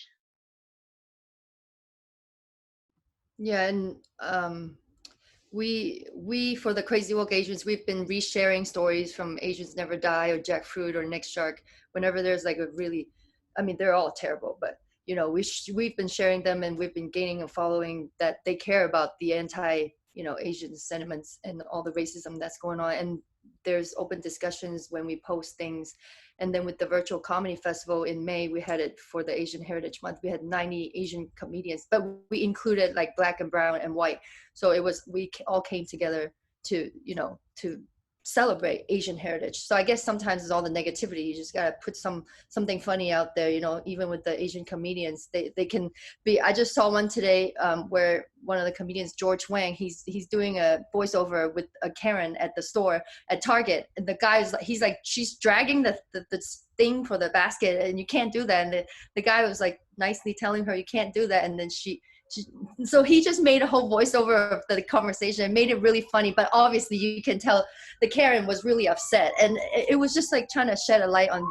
Yeah, and we for the Crazy Woke Asians, we've been resharing stories from Asians Never Die or Jackfruit or Next Shark whenever there's like a really, I mean, they're all terrible, but we've been sharing them, and we've been gaining a following that they care about the Asian sentiments and all the racism that's going on. And there's open discussions when we post things. And then with the virtual comedy festival in May, we had it for the Asian Heritage Month. We had 90 Asian comedians, but we included like Black and brown and white. So we all came together to celebrate Asian heritage. So I guess sometimes it's all the negativity. You just gotta put something funny out there, even with the Asian comedians, they can be. I just saw one today where one of the comedians, George Wang, he's doing a voiceover with a Karen at the store at Target, and the guy he's like, she's dragging the thing for the basket, and you can't do that. And the guy was like nicely telling her you can't do that, and then so he just made a whole voiceover of the conversation and made it really funny. But obviously you can tell the Karen was really upset, and it was just like trying to shed a light on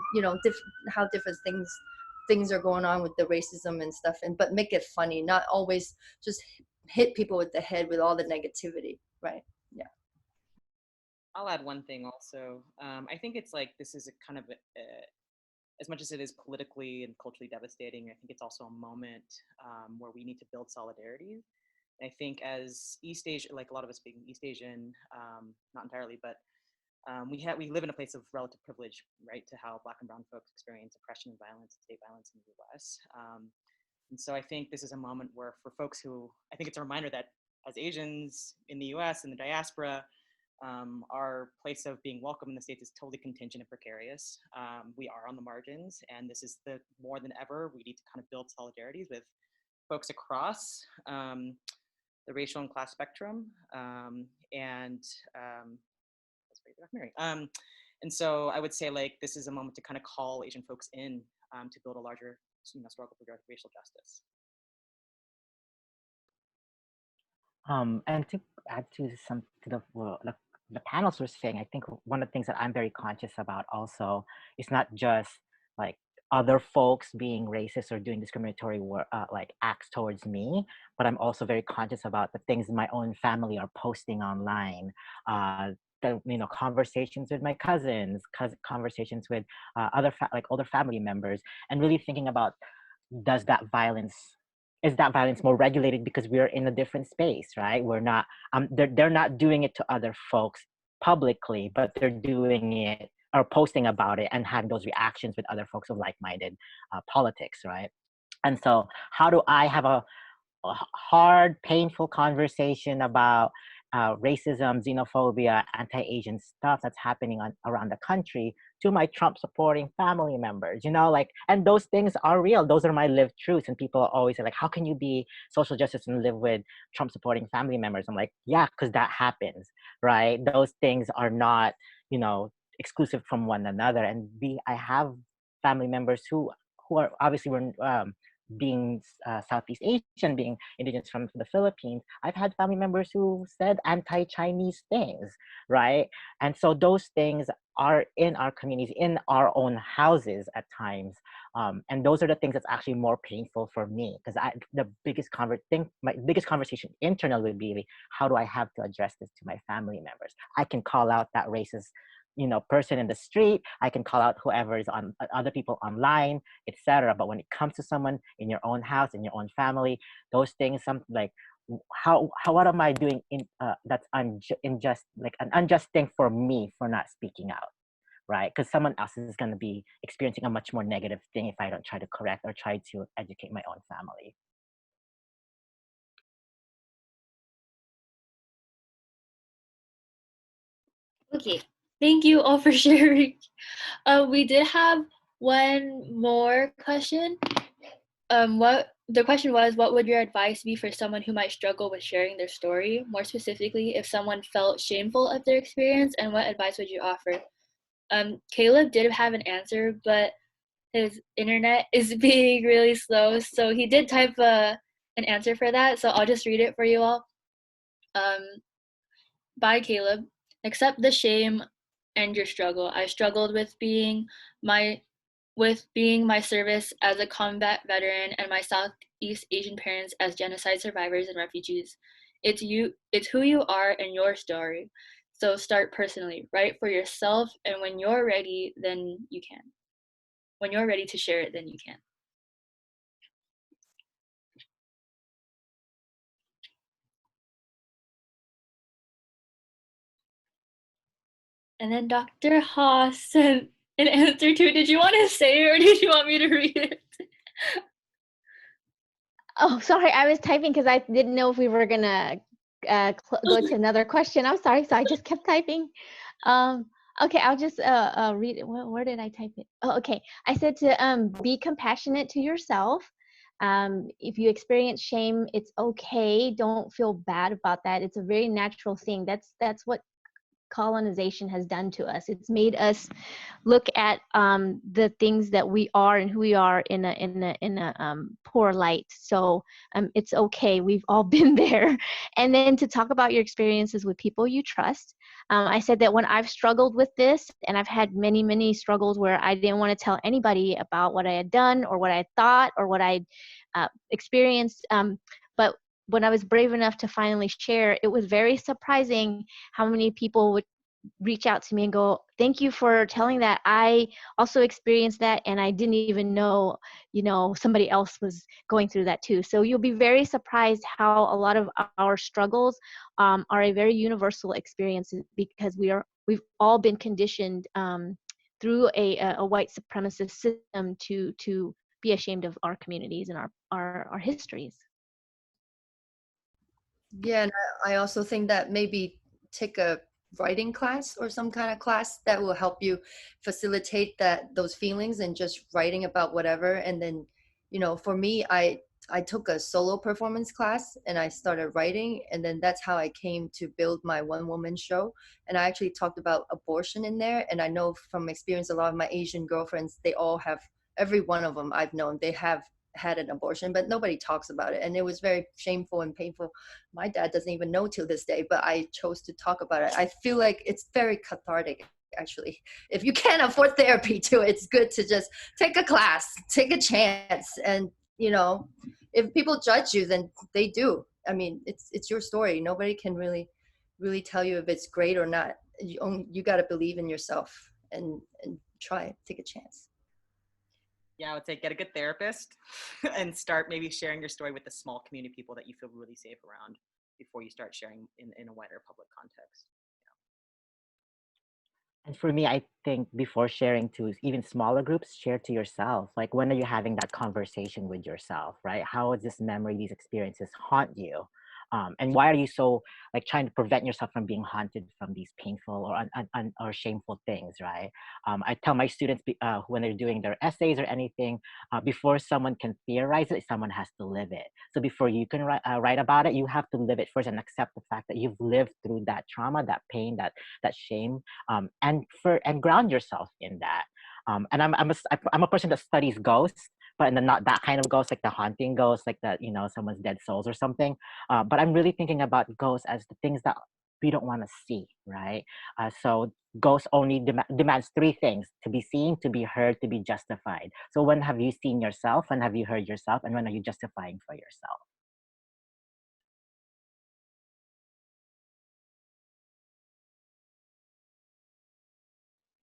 how different things are going on with the racism and stuff, but make it funny, not always just hit people with the head with all the negativity, right? Yeah. I'll add one thing also. I think it's like this is a kind of as much as it is politically and culturally devastating, I think it's also a moment where we need to build solidarity. And I think as East Asia, like a lot of us being East Asian, not entirely, but we live in a place of relative privilege, right, to how Black and Brown folks experience oppression and violence, state violence in the U.S. And so I think this is a moment where for folks who, I think it's a reminder that as Asians in the U.S. and the diaspora, our place of being welcome in the States is totally contingent and precarious. We are on the margins, and this is more than ever, we need to kind of build solidarities with folks across the racial and class spectrum. And so I would say like this is a moment to kind of call Asian folks in to build a larger struggle for racial justice. And to add to the panels were saying, I think one of the things that I'm very conscious about also is not just like other folks being racist or doing discriminatory like acts towards me, but I'm also very conscious about the things my own family are posting online. The conversations with my cousins, conversations with like older family members, and really thinking about is that violence more regulated because we're in a different space, right? We're not they're not doing it to other folks publicly, but they're doing it or posting about it and having those reactions with other folks of like-minded politics, right? And so how do I have a hard, painful conversation about racism, xenophobia, anti-Asian stuff that's happening around the country to my Trump-supporting family members, and those things are real. Those are my lived truths. And people always say, like, how can you be social justice and live with Trump-supporting family members? I'm like, yeah, because that happens, right? Those things are not, exclusive from one another. And I have family members who are obviously being Southeast Asian, being indigenous from the Philippines. I've had family members who said anti-Chinese things, right? And so those things are in our communities, in our own houses at times. And those are the things that's actually more painful for me, because my biggest conversation internally would be, how do I have to address this to my family members? I can call out that racist person in the street. I can call out whoever is on other people online, etc. But when it comes to someone in your own house, in your own family, those things, something like what am I doing that's unjust, like an unjust thing for me for not speaking out, right? Because someone else is going to be experiencing a much more negative thing if I don't try to correct or try to educate my own family. Okay, thank you all for sharing. We did have one more question. The question was, what would your advice be for someone who might struggle with sharing their story? More specifically, if someone felt shameful of their experience, and what advice would you offer? Caleb did have an answer, but his internet is being really slow, so he did type an answer for that, so I'll just read it for you all. By Caleb. Accept the shame and your struggle. I struggled with being my service as a combat veteran and my Southeast Asian parents as genocide survivors and refugees. It's who you are and your story. So start personally, write for yourself, and when you're ready, then you can. When you're ready to share it, then you can. And then Dr. Haas sent an answer to, did you want to say it or did you want me to read it? Oh, sorry, I was typing because I didn't know if we were gonna go to another question. I'm sorry, so I just kept typing. Okay, I'll just read it. Where did I type it? Oh, okay. I said to be compassionate to yourself. If you experience shame, it's okay. Don't feel bad about that. It's a very natural thing. That's what colonization has done to us. It's made us look at the things that we are and who we are in a poor light. So it's okay. We've all been there. And then to talk about your experiences with people you trust. I said that when I've struggled with this, and I've had many struggles where I didn't want to tell anybody about what I had done or what I thought or what I experienced, but when I was brave enough to finally share, it was very surprising how many people would reach out to me and go, thank you for telling that. I also experienced that, and I didn't even know, somebody else was going through that too. So you'll be very surprised how a lot of our struggles are a very universal experience, because we've all been conditioned through a white supremacist system to be ashamed of our communities and our histories. Yeah, and I also think that maybe take a writing class or some kind of class that will help you facilitate those feelings and just writing about whatever. And then, for me, I took a solo performance class and I started writing, and then that's how I came to build my one woman show. And I actually talked about abortion in there, and I know from experience a lot of my Asian girlfriends, they all have, every one of them I've known, they have had an abortion, but nobody talks about it, and it was very shameful and painful. My dad doesn't even know till this day, but I chose to talk about it. I feel like it's very cathartic, actually. If you can't afford therapy too, it's good to just take a class, take a chance. And if people judge you, then they do. I mean, it's your story. Nobody can really tell you if it's great or not. You got to believe in yourself and try, take a chance. Yeah, I would say get a good therapist and start maybe sharing your story with the small community of people that you feel really safe around before you start sharing in a wider public context. And for me, I think before sharing to even smaller groups, share to yourself. Like, when are you having that conversation with yourself, right? How does this memory, these experiences haunt you? And why are you so like trying to prevent yourself from being haunted from these painful or or shameful things, right? I tell my students when they're doing their essays or anything, before someone can theorize it, someone has to live it. So before you can write about it, you have to live it first and accept the fact that you've lived through that trauma, that pain, that shame, and ground yourself in that. And I'm a person that studies ghosts, but not that kind of ghost, like the haunting ghost, like that, someone's dead souls or something. But I'm really thinking about ghosts as the things that we don't want to see, right? So ghosts only demands three things: to be seen, to be heard, to be justified. So when have you seen yourself? When have you heard yourself? And when are you justifying for yourself?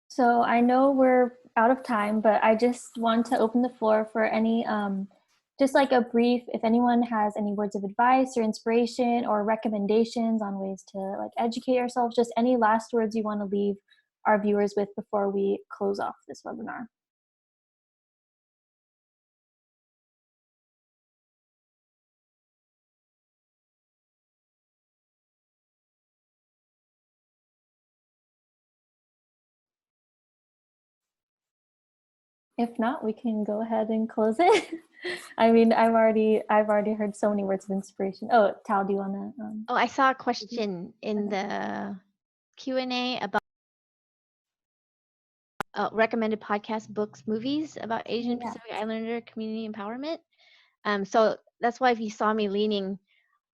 So I know we're out of time, but I just want to open the floor for any, just like a brief, if anyone has any words of advice or inspiration or recommendations on ways to like educate ourselves, just any last words you want to leave our viewers with before we close off this webinar. If not, we can go ahead and close it. I mean, I've already heard so many words of inspiration. Oh, Tal, do you want to? Oh, I saw a question in the Q&A about recommended podcasts, books, movies about Asian Pacific Islander community empowerment. So that's why if you saw me leaning,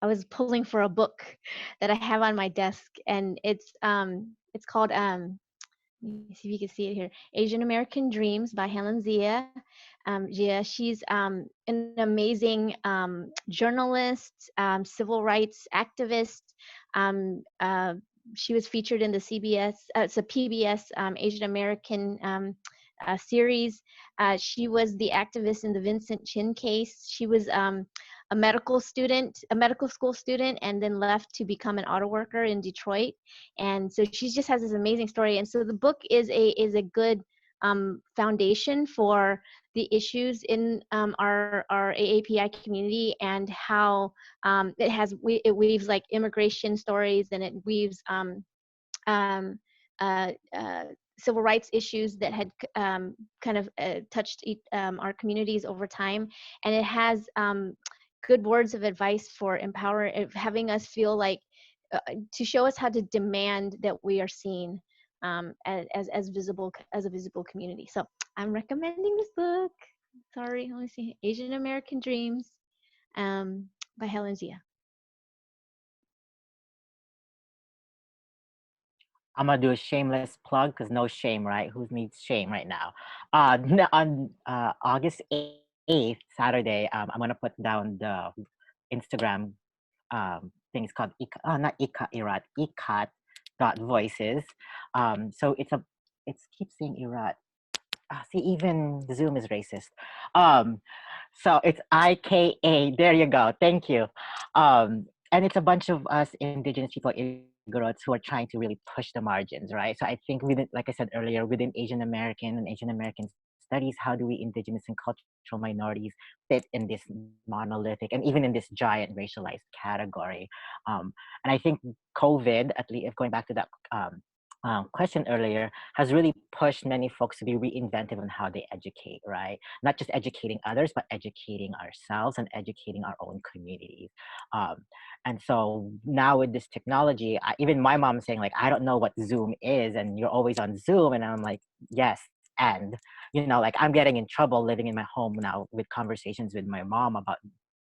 I was pulling for a book that I have on my desk, and it's called let me see if you can see it here. Asian American Dreams by Helen Zia. Zia, she's an amazing journalist, civil rights activist. She was featured in the CBS, it's a PBS Asian American series. She was the activist in the Vincent Chin case. She was a medical school student, and then left to become an auto worker in Detroit. And so she just has this amazing story. And so the book is a good foundation for the issues in our AAPI community, and how it weaves like immigration stories, and it weaves um, uh, civil rights issues that had kind of touched our communities over time. And it has good words of advice for having us feel like, to show us how to demand that we are seen as a visible community. So I'm recommending this book. Sorry, let me see. Asian American Dreams by Helen Zia. I'm gonna do a shameless plug because no shame, right? Who needs shame right now? On August 8th, Saturday, I'm gonna put down the Instagram things called not irat, ikat dot voices. So it keeps saying irat. See, even Zoom is racist. Um, so it's IKA. There you go. Thank you. And it's a bunch of us indigenous people, Igorots, who are trying to really push the margins, right? So I think within, like I said earlier, within Asian American and Asian American studies, how do we indigenous and cultural minorities fit in this monolithic and even in this giant racialized category? And I think COVID, at least going back to that question earlier, has really pushed many folks to be reinventive on how they educate, right? Not just educating others, but educating ourselves and educating our own communities. Um, and so now with this technology, even my mom's saying like, I don't know what Zoom is, and you're always on Zoom, and I'm like, yes. And like I'm getting in trouble living in my home now with conversations with my mom about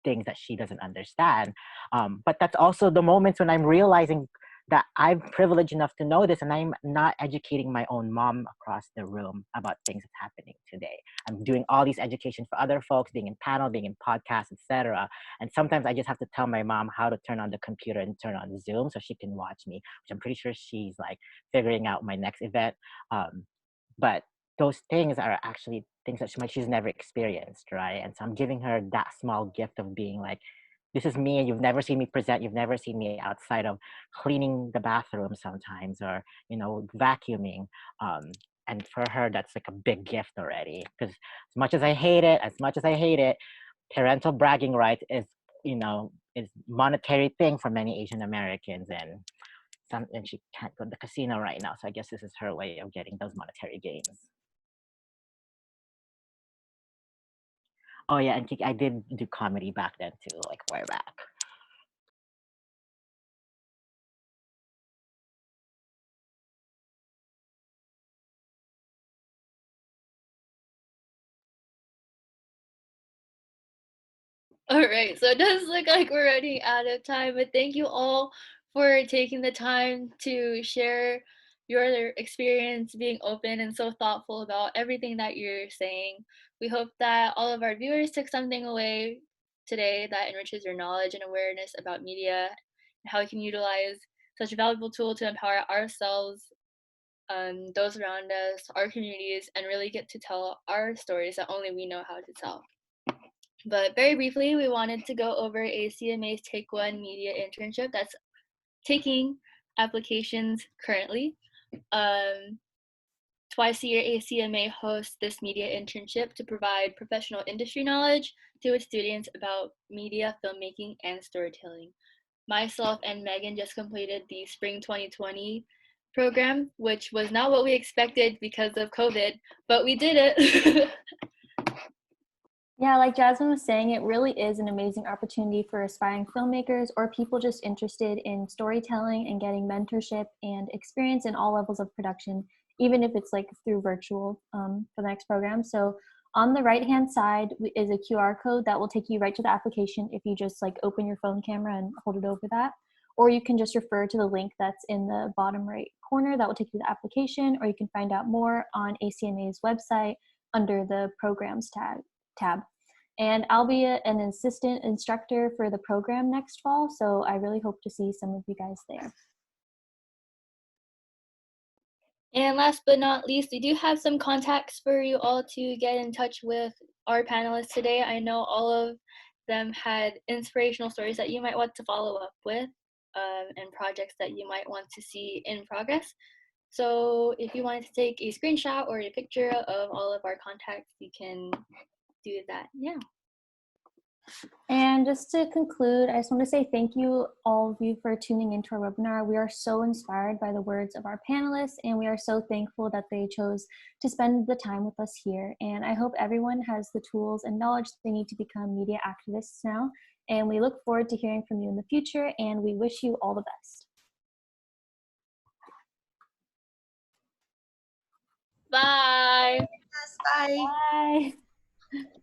things that she doesn't understand. But that's also the moments when I'm realizing that I'm privileged enough to know this, and I'm not educating my own mom across the room about things that's happening today. I'm doing all these education for other folks, being in panel, being in podcasts, etc. And sometimes I just have to tell my mom how to turn on the computer and turn on Zoom so she can watch me, which I'm pretty sure she's like figuring out my next event. But those things are actually things that she's never experienced, right? And so I'm giving her that small gift of being like, this is me, and you've never seen me present. You've never seen me outside of cleaning the bathroom sometimes, or vacuuming. And for her, that's like a big gift already. Because as much as I hate it, parental bragging rights is monetary thing for many Asian Americans, and she can't go to the casino right now. So I guess this is her way of getting those monetary gains. Oh yeah, and I did do comedy back then too, like way back. All right, so it does look like we're running out of time, but thank you all for taking the time to share your experience, being open and so thoughtful about everything that you're saying. We hope that all of our viewers took something away today that enriches your knowledge and awareness about media and how we can utilize such a valuable tool to empower ourselves, those around us, our communities, and really get to tell our stories that only we know how to tell. But very briefly, we wanted to go over ACMA's Take One Media Internship that's taking applications currently. Twice a year, ACMA hosts this media internship to provide professional industry knowledge to its students about media, filmmaking, and storytelling. Myself and Megan just completed the Spring 2020 program, which was not what we expected because of COVID, but we did it. Yeah, like Jasmine was saying, it really is an amazing opportunity for aspiring filmmakers or people just interested in storytelling and getting mentorship and experience in all levels of production, even if it's like through virtual for the next program. So on the right-hand side is a QR code that will take you right to the application if you just like open your phone camera and hold it over that. Or you can just refer to the link that's in the bottom right corner that will take you to the application, or you can find out more on ACMA's website under the programs tab. And I'll be an assistant instructor for the program next fall, so I really hope to see some of you guys there. And last but not least, we do have some contacts for you all to get in touch with our panelists today. I know all of them had inspirational stories that you might want to follow up with, and projects that you might want to see in progress. So if you wanted to take a screenshot or a picture of all of our contacts, you can do that now. And just to conclude, I just want to say thank you, all of you, for tuning into our webinar. We are so inspired by the words of our panelists, and we are so thankful that they chose to spend the time with us here. And I hope everyone has the tools and knowledge they need to become media activists now. And we look forward to hearing from you in the future, and we wish you all the best. Bye. Yes, bye. Bye.